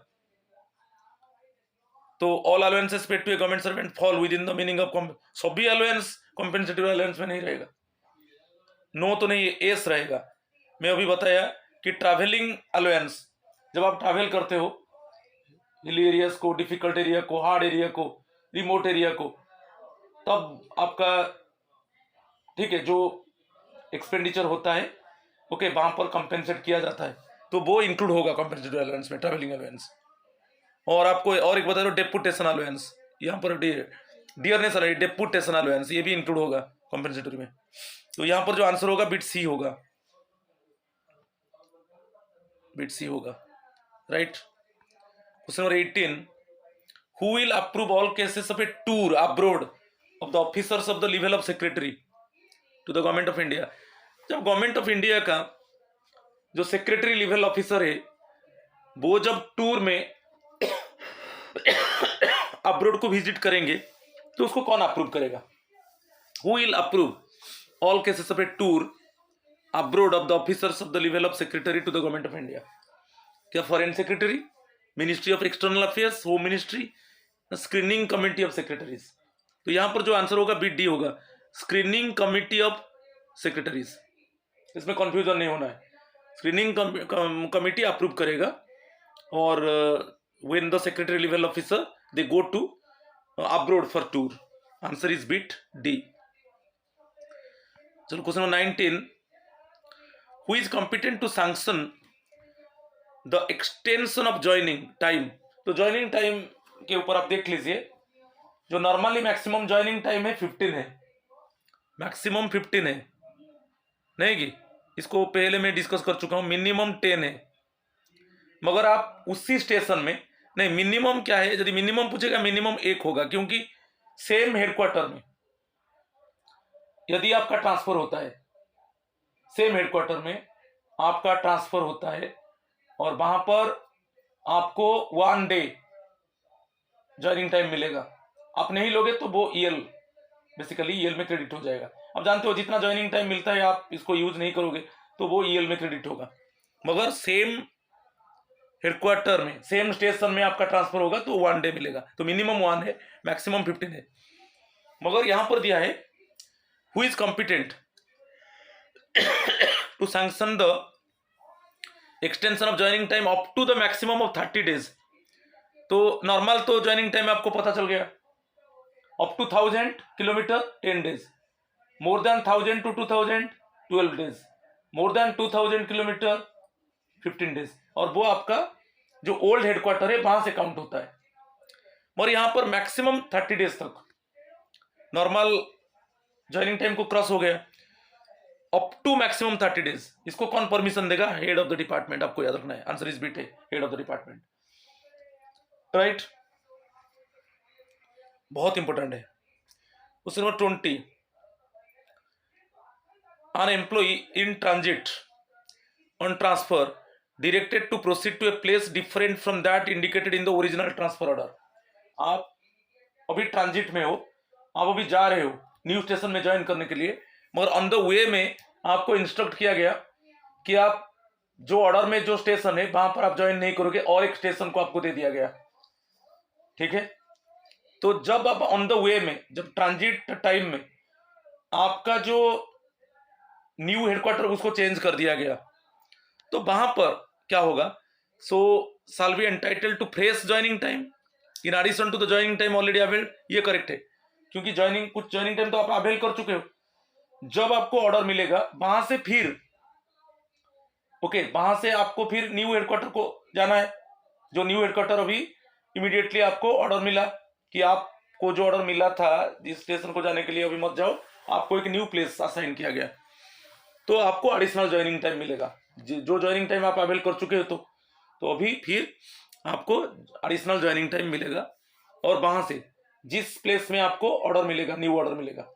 तो all allowances paid to a government servant fall within the meaning of, सभी अलाउंस कॉम्पेंसेटरी अलाउंस में नहीं रहेगा। नो तो नहीं, एस रहेगा। मैं अभी बताया कि ट्रैवलिंग अलाउंस, जब आप ट्रैवल करते हो हिली एरियाज को, डिफिकल्ट एरिया को, हार्ड एरिया को, रिमोट एरिया को, तब आपका, ठीक है, जो एक्सपेंडिचर होता है, ओके, वहां पर कंपेंसेट किया जाता है, तो वो इंक्लूड होगा कॉम्पेंसेटरी अलाउंस में, ट्रैवलिंग अलाउंस। और आपको और एक बता दो, डेपुटेशन अलाउंस, यहाँ पर डियरनेस अलाउंस, डेपुटेशन अलाउंस, ये भी इंक्लूड होगा कॉम्पेंसेटरी में। तो यहाँ पर जो आंसर होगा बिट सी होगा, बिट सी होगा, right. Question number 18, who will approve all cases of a tour abroad of the officers of the level of secretary to the government of India? जब government of India का जो secretary level officer है वो जब tour में abroad को visit करेंगे तो उसको कौन अप्रूव करेगा? Who will approve all cases of a tour abroad of the officers of the level of secretary to the government of India? क्या foreign secretary, ministry of external affairs, home ministry, screening committee of secretaries. तो यहां पर जो answer होगा B D होगा, screening committee of secretaries. इसमें confusion नहीं होना है। स्क्रीनिंग कमिटी अप्रूव करेगा और when the secretary level officer they go to abroad for tour. Answer is bit D. चलो question number 19, who is competent to sanction the extension of joining time. तो joining time के ऊपर आप देख लीजिए, जो नॉर्मली मैक्सिमम ज्वाइनिंग टाइम है 15 है, मैक्सिमम 15 है नहीं कि इसको पहले मैं डिस्कस कर चुका हूं। मिनिमम 10 है, मगर आप उसी स्टेशन में नहीं, मिनिमम क्या है, यदि मिनिमम पूछेगा मिनिमम 1 होगा, क्योंकि सेम हेडक्वार्टर में यदि आपका ट्रांसफर होता है, सेम हेडक्वार्टर में आपका ट्रांसफर होता है और वहां पर आपको 1 डे ज्वाइनिंग टाइम मिलेगा, आप नहीं लोगे तो वो ईएल, बेसिकली ईएल में क्रेडिट हो जाएगा। अब जानते हो जितना ज्वाइनिंग टाइम मिलता है आप इसको यूज नहीं करोगे तो वो ईएल में क्रेडिट होगा, मगर सेम हेडक्वार्टर में सेम स्टेशन में आपका ट्रांसफर होगा तो 1 डे मिलेगा। तो मिनिमम 1 है, मैक्सिमम 15 है। मगर यहां पर दिया है who is competent to sanction the extension of joining time up to the maximum of 30 days. तो नॉर्मल तो ज्वाइनिंग टाइम आपको पता चल गया, up to 1000 kilometre 10 days, more than 1000 to 2000 12 days, more than 2000 kilometre 15 days. और वो आपका जो ओल्ड हेडक्वार्टर है वहां से काउंट होता है। और यहां पर मैक्सिमम 30 डेज तक नॉर्मल ज्वाइनिंग टाइम को क्रॉस हो गया, अप टू मैक्सिमम 30 डेज। इसको कौन परमिशन देगा? हेड ऑफ द डिपार्टमेंट, आपको याद रखना है। आंसर इज बीट है, head of the department, right. बहुत इंपॉर्टेंट है। Question number 20, an employee in transit on transfer directed to proceed to a place different from that indicated in the original transfer order। आप अभी transit में हो, आप अभी जा रहे हो न्यू स्टेशन में ज्वाइन करने के लिए, मगर ऑन द वे में आपको इंस्ट्रक्ट किया गया कि आप जो ऑर्डर में जो स्टेशन है वहां पर आप ज्वाइन नहीं करोगे, और एक स्टेशन को आपको दे दिया गया, ठीक है। तो जब आप ऑन द वे में, जब ट्रांजिट टाइम में आपका जो न्यू हेडक्वार्टर उसको चेंज कर दिया गया, तो वहां पर क्या होगा? So shall be entitled to fresh joining time in addition to the joining time already availed. ये करेक्ट है, क्योंकि कुछ ज्वाइनिंग टाइम तो आप अवेल कर चुके हो। जब आपको ऑर्डर मिलेगा वहां से फिर वहां से आपको फिर न्यू हेडक्वार्टर को जाना है। जो न्यू हेडक्वार्टर अभी इमीडिएटली आपको ऑर्डर मिला कि आपको जो ऑर्डर मिला था जिस स्टेशन को जाने के लिए, अभी मत जाओ, आपको एक न्यू प्लेस असाइन किया गया, तो आपको एडिशनल ज्वाइनिंग टाइम मिलेगा। जो ज्वाइनिंग टाइम आप अवेल कर चुके हो तो अभी फिर आपको एडिशनल ज्वाइनिंग टाइम मिलेगा, और वहां से जिस प्लेस में आपको ऑर्डर मिलेगा, न्यू ऑर्डर मिलेगा,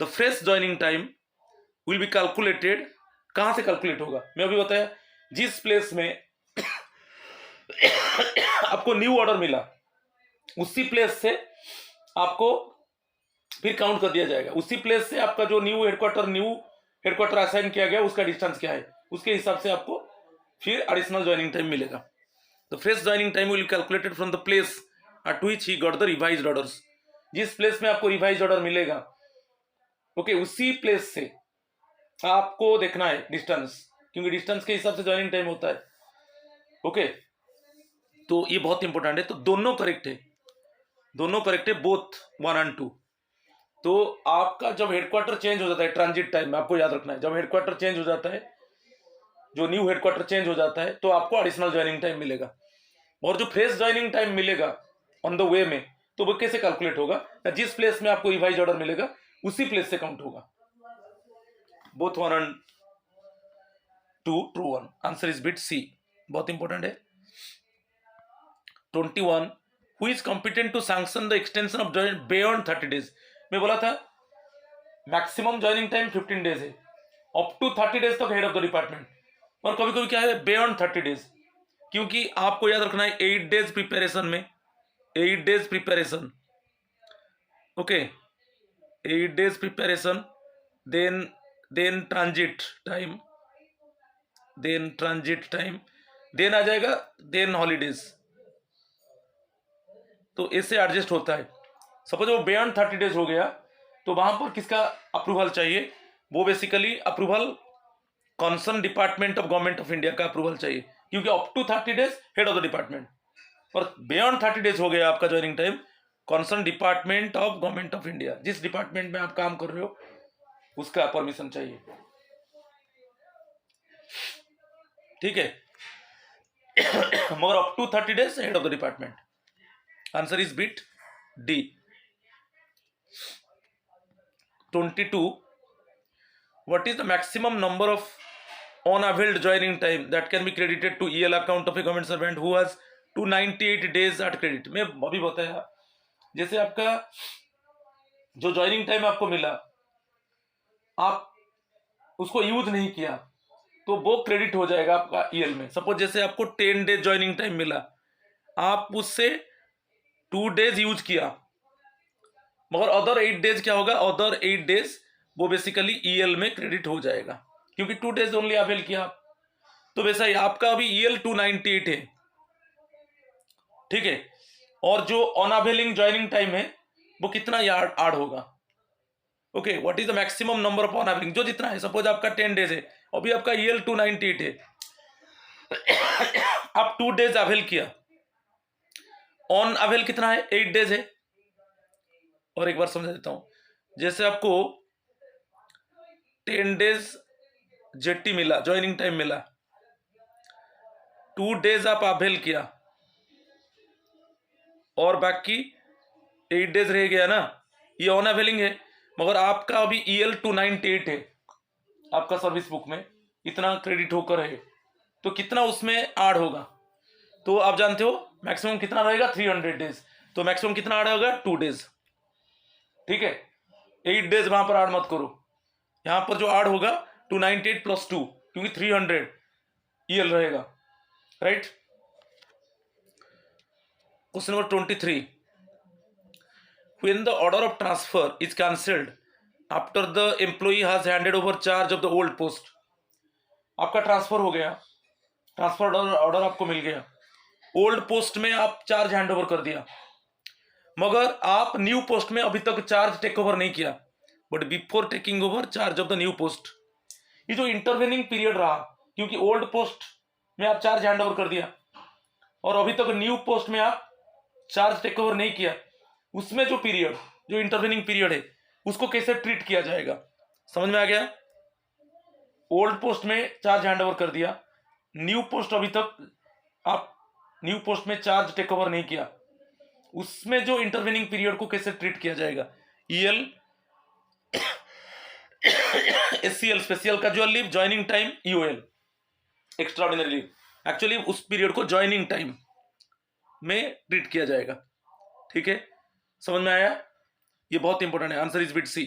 the fresh joining time will be calculated. कहां से कैलकुलेट होगा? मैं अभी बताया, जिस प्लेस में आपको न्यू ऑर्डर मिला उसी प्लेस से आपको फिर काउंट कर दिया जाएगा। उसी प्लेस से आपका जो न्यू हेडक्वार्टर असाइन किया गया उसका डिस्टेंस क्या है, उसके हिसाब से आपको फिर एडिशनल ज्वाइनिंग टाइम मिलेगा। The fresh joining time will calculated from the place at which he got the revised orders. जिस प्लेस में आपको रिवाइज्ड ऑर्डर मिलेगा, उसी प्लेस से आपको देखना है डिस्टेंस, क्योंकि डिस्टेंस के हिसाब से ज्वाइनिंग टाइम होता है। तो ये बहुत इंपॉर्टेंट है। तो दोनों करेक्ट है, बोथ 1 और 2। तो आपका जब हेडक्वार्टर चेंज हो जाता है ट्रांजिट टाइम में, आपको याद रखना है, जब हेडक्वार्टर चेंज हो जाता है, जो न्यू हेडक्वार्टर चेंज हो जाता है, तो आपको एडिशनल ज्वाइनिंग टाइम मिलेगा। और जो फ्रेश ज्वाइनिंग टाइम मिलेगा ऑन द वे में, तो वो कैसे कैलकुलेट होगा? जिस प्लेस में आपको रिवाइज ऑर्डर मिलेगा उसी प्लेस से काउंट होगा। बोथ 1 और 2 true 1। Answer is bit C, बहुत इंपॉर्टेंट है। 21, who is competent to sanction the extension of joining beyond 30 days. मैं बोला था मैक्सिमम ज्वाइनिंग टाइम 15 डेज है, अप टू 30 डेज तक हेड ऑफ द डिपार्टमेंट। और कभी कभी क्या है, बियॉन्ड 30 डेज, क्योंकि आपको याद रखना है 8 डेज प्रिपरेशन में, 8 days preparation, 8 days preparation, then transit time, then आ जाएगा, देन हॉलीडेज। तो इससे एडजस्ट होता है। सपोज वो बियॉन्ड 30 डेज हो गया तो वहां पर किसका अप्रूवल चाहिए, वो basically approval concern department of government of India का अप्रूवल चाहिए, क्योंकि up to 30 days head of the department, और बियॉन्ड 30 डेज हो गया आपका joining time, concern department of government of India, जिस डिपार्टमेंट में आप काम कर रहे हो उसका परमिशन चाहिए। ठीक है। मगर up to 30 days head of the department. Answer is bit D. 22. What is the maximum number of unavailed joining time that can be credited to EL account of a government servant who has 298 days at credit? मैं अभी बताया, जैसे आपका जो joining time आपको मिला, आप उसको यूज नहीं किया तो वो क्रेडिट हो जाएगा आपका ईएल में। सपोज जैसे आपको 10 डेज ज्वाइनिंग टाइम मिला, आप उससे 2 डेज यूज किया, मगर अदर 8 डेज क्या होगा, अदर 8 डेज वो बेसिकली ईएल में क्रेडिट हो जाएगा, क्योंकि 2 डेज ओनली अवेल किया आप। तो वैसा ही आपका अभी ईएल 298 है, ठीक है, और जो अनअवेलिंग ज्वाइनिंग टाइम है वो कितना यार्ड होगा। Okay, what is the maximum number of unavailing, जो जितना है, सपोज आपका 10 डेज है, अभी आपका ईएल 298 है, आप 2 डेज अवेल किया, ऑन अवेल कितना है, 8 डेज है। और एक बार समझा देता हूं, जैसे आपको 10 डेज जेटी मिला, ज्वाइनिंग टाइम मिला, 2 डेज आप अवेल किया और बाकी 8 डेज रह गया ना, ये ऑन अवेलिंग है, मगर आपका अभी ईएल 298 है आपका सर्विस बुक में, इतना क्रेडिट होकर है, तो कितना उसमें ऐड होगा, तो आप जानते हो मैक्सिमम कितना रहेगा, 300 डेज, तो मैक्सिमम कितना ऐड होगा, 2 डेज। ठीक है, 8 डेज वहां पर ऐड मत करो, यहां पर जो ऐड होगा 298 प्लस 2, क्योंकि 300 ईएल रहेगा, right. Question number 23. When the order of transfer is cancelled after the employee has handed over charge of the old post, आपका ट्रांसफर हो गया, ट्रांसफर ऑर्डर आपको मिल गया, ओल्ड पोस्ट में आप चार्ज हैंड ओवर कर दिया, मगर आप न्यू पोस्ट में अभी तक चार्ज टेक ओवर नहीं किया, but before taking over charge of the new post, ये जो इंटरवेनिंग पीरियड रहा, क्योंकि ओल्ड पोस्ट में आप चार्ज हैंड ओवर कर दिया और अभी तक न्यू पोस्ट में आप चार्ज टेक ओवर नहीं किया, उसमें जो पीरियड, जो इंटरवेनिंग पीरियड है, उसको कैसे ट्रीट किया जाएगा, समझ में आ गया। ओल्ड पोस्ट में चार्ज हैंड ओवर कर दिया, न्यू पोस्ट अभी तक आप न्यू पोस्ट में चार्ज टेक ओवर नहीं किया, उसमें जो इंटरवेनिंग पीरियड को कैसे ट्रीट किया जाएगा, EL, SCL special casual leave, joining time, EOL extra ordinary leave, actually उस पीरियड को ज्वाइनिंग टाइम में ट्रीट किया जाएगा। ठीक है, समझ में आया, ये बहुत इंपॉर्टेंट है, answer is bit C.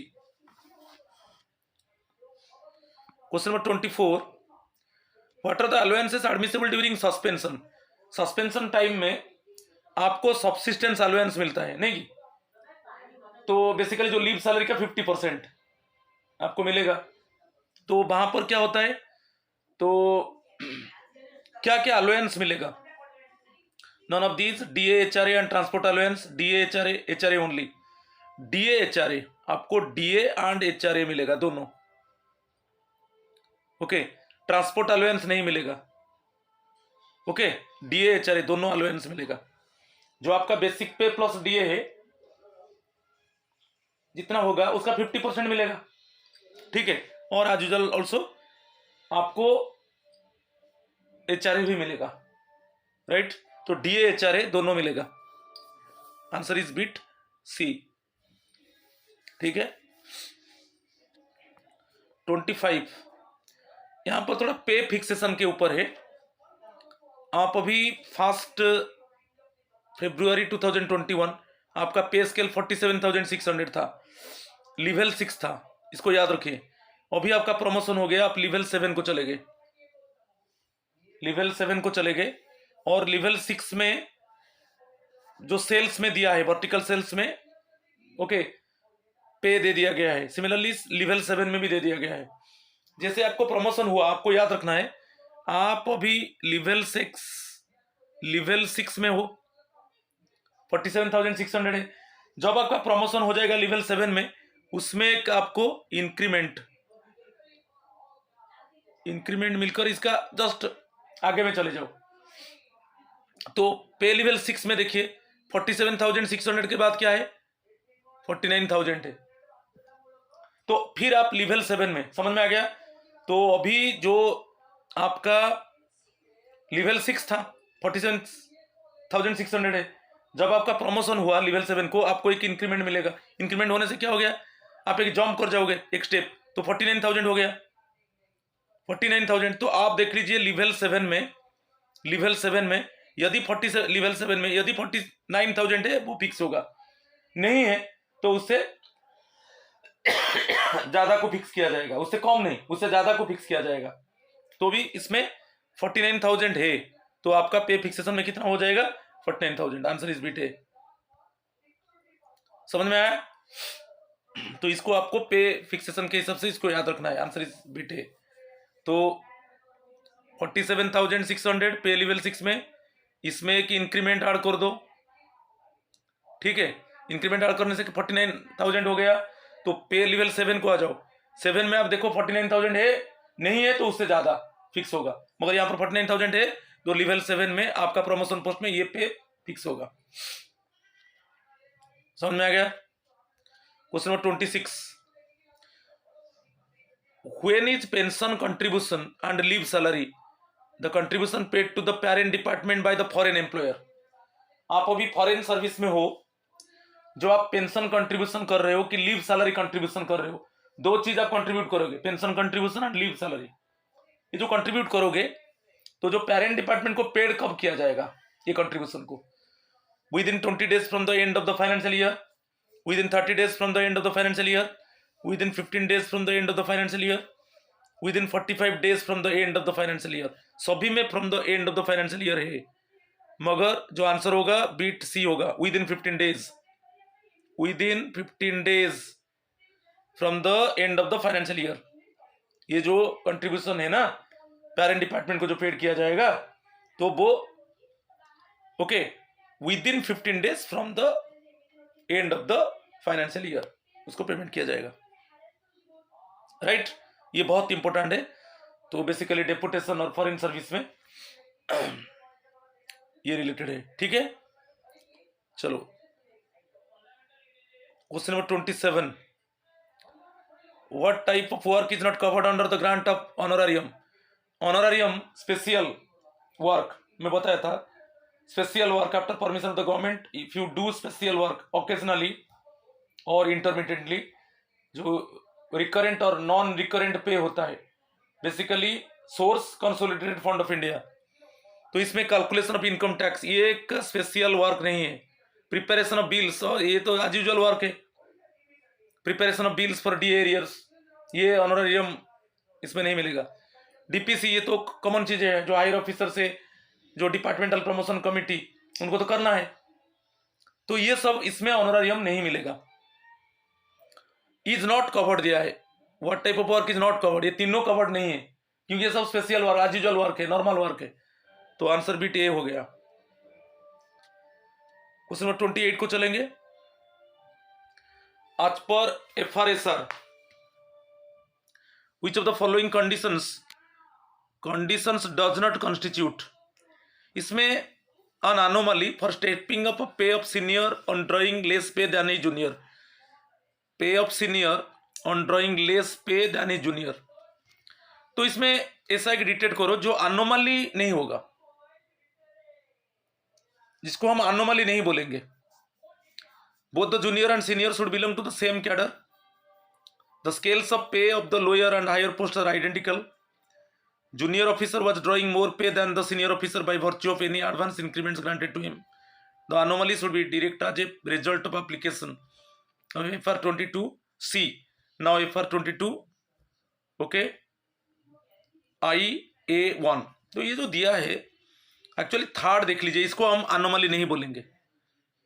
Question number 24. What are the allowances admissible during suspension, suspension time में आपको सब्सिस्टेंस अलाउंस मिलता है नहीं, तो बेसिकली जो लीव सैलरी का 50% आपको मिलेगा, तो वहां पर क्या होता है, तो क्या क्या अलाउंस मिलेगा, none of these, DA, HRA and transport allowance, DA, HRA, HRA only, DA, HRA, आपको डीए एंड एचआरए मिलेगा दोनों, ओके, ट्रांसपोर्ट अलाउंस नहीं मिलेगा, ओके, डीए, एचआरए दोनों अलाउंस मिलेगा, जो आपका बेसिक पे प्लस डीए है जितना होगा उसका 50% मिलेगा, ठीक है, और एज यूजुअल ऑल्सो आपको एचआरए भी मिलेगा, राइट, तो डीए, एचआरए दोनों मिलेगा, आंसर इज बिट सी। ठीक है, 25. यहां पर थोड़ा पे फिक्सेशन के ऊपर है, आप अभी 1 फरवरी 2021 आपका पे स्केल 47,600 था, लेवल 6 था, इसको याद रखिए, अभी आपका प्रमोशन हो गया, आप लेवल 7 को चले गए, लेवल 7 को चले गए, और लेवल 6 में जो सेल्स में दिया है, वर्टिकल सेल्स में, ओके, पे दे दिया गया है, सिमिलरली लेवल 7 में भी दे दिया गया है। जैसे आपको प्रमोशन हुआ, आपको याद रखना है, आप अभी लेवल 6 में हो, 47,600 है। जब आपका प्रमोशन हो जाएगा लेवल 7 में, उसमें एक आपको इंक्रीमेंट मिलकर इसका जस्ट आगे में चले जाओ तो पे लेवल 6 में देखिए 47,600 के बाद क्या है, 49,000 है। तो फिर आप लेवल 7 में, समझ में आ गया। तो अभी जो आपका लेवल 6 था 47,600 है, जब आपका प्रमोशन हुआ लेवल 7 को, आपको एक इंक्रीमेंट मिलेगा। इंक्रीमेंट होने से क्या हो गया, आप एक जंप कर जाओगे एक स्टेप, तो 49,000 हो गया, 49,000। तो आप देख लीजिए लेवल 7 में यदि 47 लेवल 7 में यदि 49,000 है वो फिक्स होगा, नहीं है तो उससे ज्यादा को फिक्स किया जाएगा, उससे कम नहीं, उससे ज्यादा को फिक्स किया जाएगा। तो भी इसमें 49,000 है तो आपका पे फिक्सेशन में कितना हो जाएगा, 49,000। आंसर इज बीट है। समझ में आया। तो इसको आपको पे फिक्सेशन के हिसाब से इसको याद रखना है, आंसर इज बीट है। तो 47,600 पे लेवल 6 में, इसमें एक इंक्रीमेंट ऐड कर दो, ठीक है। इंक्रीमेंट ऐड करने से 49,000 हो गया। तो पे लेवल 7 को आ जाओ, 7 में आप देखो 49,000 है, नहीं है तो उससे ज्यादा फिक्स होगा, मगर यहाँ पर 49,000 है तो लेवल 7 में आपका प्रमोशन पोस्ट में ये पे फिक्स होगा। समझ में आ गया। Question number 26, when is pension contribution and leave salary the contribution paid to the parent department by the foreign employer। आप अभी फॉरेन सर्विस में हो, जो आप पेंशन कंट्रीब्यूशन कर रहे हो कि लीव सैलरी कंट्रीब्यूशन कर रहे हो, दो चीज आप कंट्रीब्यूट करोगे, pension contribution and leave salary. ये जो कंट्रीब्यूट करोगे तो जो पेरेंट डिपार्टमेंट को पेड कब किया जाएगा, ये कंट्रीब्यूशन को with in 20 days from the end of the financial year, with in 30 days from the end of the financial year, with in 15 days from the end of the financial year, with in 45 days from the end of the financial year. सभी में from the end of the financial year है, मगर जो answer होगा beat C होगा, with in 15 days, with in 15 days from the end of the financial year. ये जो contribution है ना पेरेंट डिपार्टमेंट को जो पेड किया जाएगा, तो वो okay within 15 days from the end of the financial year उसको पेमेंट किया जाएगा, राइट। ये बहुत इंपॉर्टेंट है। तो बेसिकली डेपुटेशन और फॉरेन सर्विस में ये रिलेटेड है, ठीक है। चलो question number 27, what type of work is not covered under the grant of honorarium. Honorarium special work में बताया था, special work after permission of the government, if you do special work occasionally और intermittently, जो recurrent और non recurrent पे होता है, basically source consolidated fund of India. तो इसमें कैलकुलेशन ऑफ इनकम टैक्स, ये एक स्पेशल वर्क नहीं है। प्रिपरेशन ऑफ बिल्स, और ये तो एज यूजुअल वर्क है। Preparation of bills for D arrears, ये ऑनोरेरियम इसमें नहीं मिलेगा। डीपीसी, ये तो कॉमन चीजें हैं, जो हायर ऑफिसर से जो डिपार्टमेंटल प्रमोशन कमिटी, उनको तो करना है, तो ये सब इसमें ऑनोरेरियम नहीं मिलेगा। इज नॉट कवर्ड दिया है, what type of work is not covered, ये तीनों कवर्ड नहीं है, क्योंकि ये सब special work, as usual work है, नॉर्मल वर्क है। तो आंसर बीट ए हो गया। क्वेश्चन नंबर 28 को चलेंगे। आज पर FRSR, which of the following conditions does not constitute, इसमें an anomaly for stepping up pay of senior on drawing less pay than a junior, pay of senior on drawing less pay than a junior। तो इसमें ऐसा एक detect करो जो anomaly नहीं होगा, जिसको हम अनोमली नहीं बोलेंगे। Both the junior and senior should belong to the same cadre, the scales of pay of the lower and higher post are identical, junior officer was drawing more pay than the senior officer by virtue of any advance increments granted to him, the anomaly should be direct as a result of application of FR 22C। now FR 22 okay IA1। तो ये जो दिया है actually third देख लीजिए, इसको हम anomaly नहीं बोलेंगे,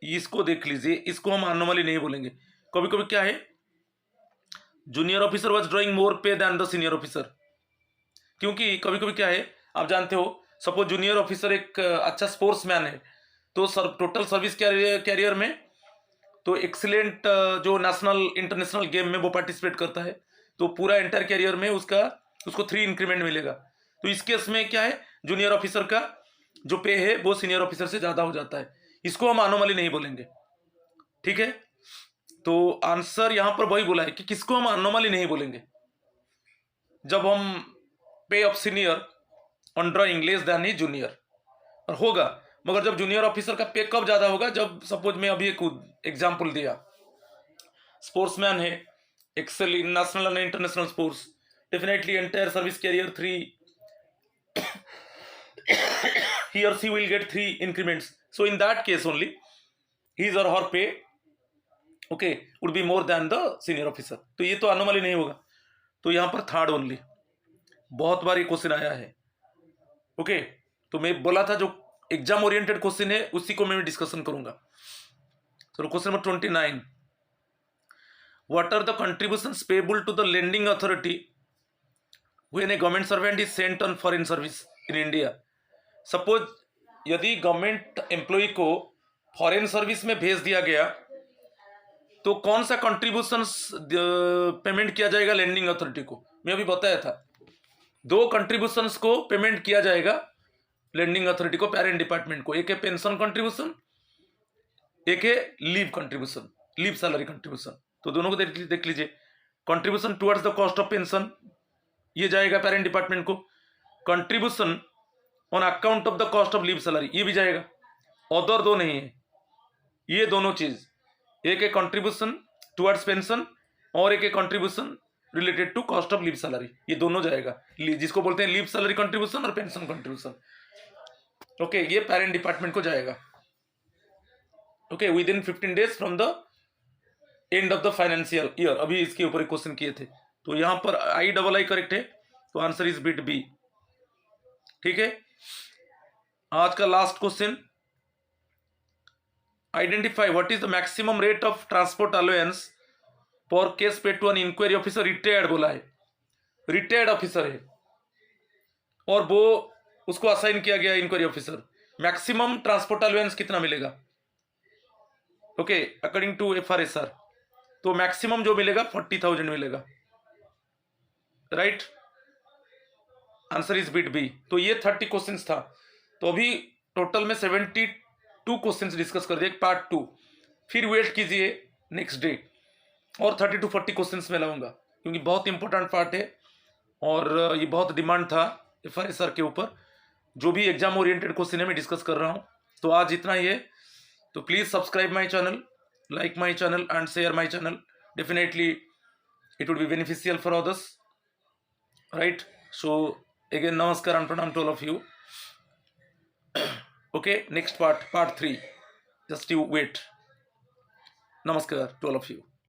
इसको देख लीजिए, इसको हम अनोमली नहीं बोलेंगे। कभी कभी क्या है, जूनियर ऑफिसर वाज ड्रॉइंग मोर पे देन द सीनियर ऑफिसर, क्योंकि कभी कभी क्या है, आप जानते हो, सपोज जूनियर ऑफिसर एक अच्छा स्पोर्ट्समैन है, तो टोटल सर्विस कैरियर में तो एक्सीलेंट जो नेशनल इंटरनेशनल गेम में वो पार्टिसिपेट करता है, तो पूरा एंटायर कैरियर में उसको 3 इंक्रीमेंट मिलेगा। तो इस केस में क्या है, जूनियर ऑफिसर का जो पे है वो सीनियर ऑफिसर से ज़्यादा हो जाता है। इसको हम अनोमली नहीं बोलेंगे, ठीक है। तो आंसर यहां पर वही बोला है कि किसको हम अनोमली नहीं बोलेंगे, जब हम pay of senior on drawing less than ही जूनियर और होगा। मगर जब जूनियर ऑफिसर का पे कब ज्यादा होगा, जब सपोज मैं अभी एक एग्जांपल दिया, स्पोर्ट्समैन है, excel in national and international sports, definitely entire service career 3 he or she will get 3 increments. So in that case only his or her pay okay would be more than the senior officer. तो ये तो anomaly नहीं होगा, तो यहां पर third only. बहुत बार ये क्वेश्चन आया है, ओके। तो मैं बोला था जो एग्जाम ओरिएंटेड क्वेश्चन है उसी को मैं डिस्कशन करूंगा। तो question number 29, what are the contributions payable to the lending authority when a government servant is sent on foreign service in India. Suppose यदि गवर्नमेंट एम्प्लॉय को फॉरेन सर्विस में भेज दिया गया, तो कौन सा कंट्रीब्यूशंस पेमेंट किया जाएगा लैंडिंग अथॉरिटी को। मैं अभी बताया था 2 कंट्रीब्यूशंस को पेमेंट किया जाएगा लैंडिंग अथॉरिटी को, पेरेंट डिपार्टमेंट को। एक है पेंशन कंट्रीब्यूशन, एक है leave contribution, leave salary contribution. तो दोनों को देख लीजिए। Contribution towards the cost of pension ये जाएगा पेरेंट डिपार्टमेंट को। Contribution on account of the cost of leave salary ये भी जाएगा। अदर 2 नहीं है, ये दोनों चीज, एक है कंट्रीब्यूशन टुवर्ड्स पेंशन और एक है contribution related to cost of leave salary, ये दोनों जाएगा, जिसको बोलते हैं लीव सैलरी कंट्रीब्यूशन और पेंशन कंट्रीब्यूशन। ओके, ये पेरेंट डिपार्टमेंट को जाएगा, okay, within 15 days from the end of the financial year. अभी इसके ऊपर एक क्वेश्चन किए थे, तो यहां पर I करेक्ट है, तो आंसर इज बिट बी, ठीक है। आज का last question, identify what is the maximum rate of transport allowance for case paid to an inquiry officer. Retired बोला है, रिटायर्ड ऑफिसर है और वो उसको असाइन किया गया inquiry officer. Maximum transport allowance कितना मिलेगा, ओके, अकॉर्डिंग टू FRSR। तो मैक्सिमम जो मिलेगा 40,000 मिलेगा, right. Answer is bit B. तो ये 30 क्वेश्चंस था। तो अभी टोटल में 72 क्वेश्चंस डिस्कस कर दिए, पार्ट 2। फिर वेट कीजिए नेक्स्ट डे और 30 to 40 क्वेश्चंस में लाऊंगा, क्योंकि बहुत इंपॉर्टेंट पार्ट है और ये बहुत डिमांड था FRSR के ऊपर। जो भी एग्जाम ओरिएंटेड क्वेश्चन है मैं डिस्कस कर रहा हूँ। तो आज इतना ही है। तो please subscribe my channel, like my channel and share my channel. Definitely it would be beneficial for others, right? So again, namaskar and pranam to all of you. Okay, next part 3, just you wait. Namaskar to all of you.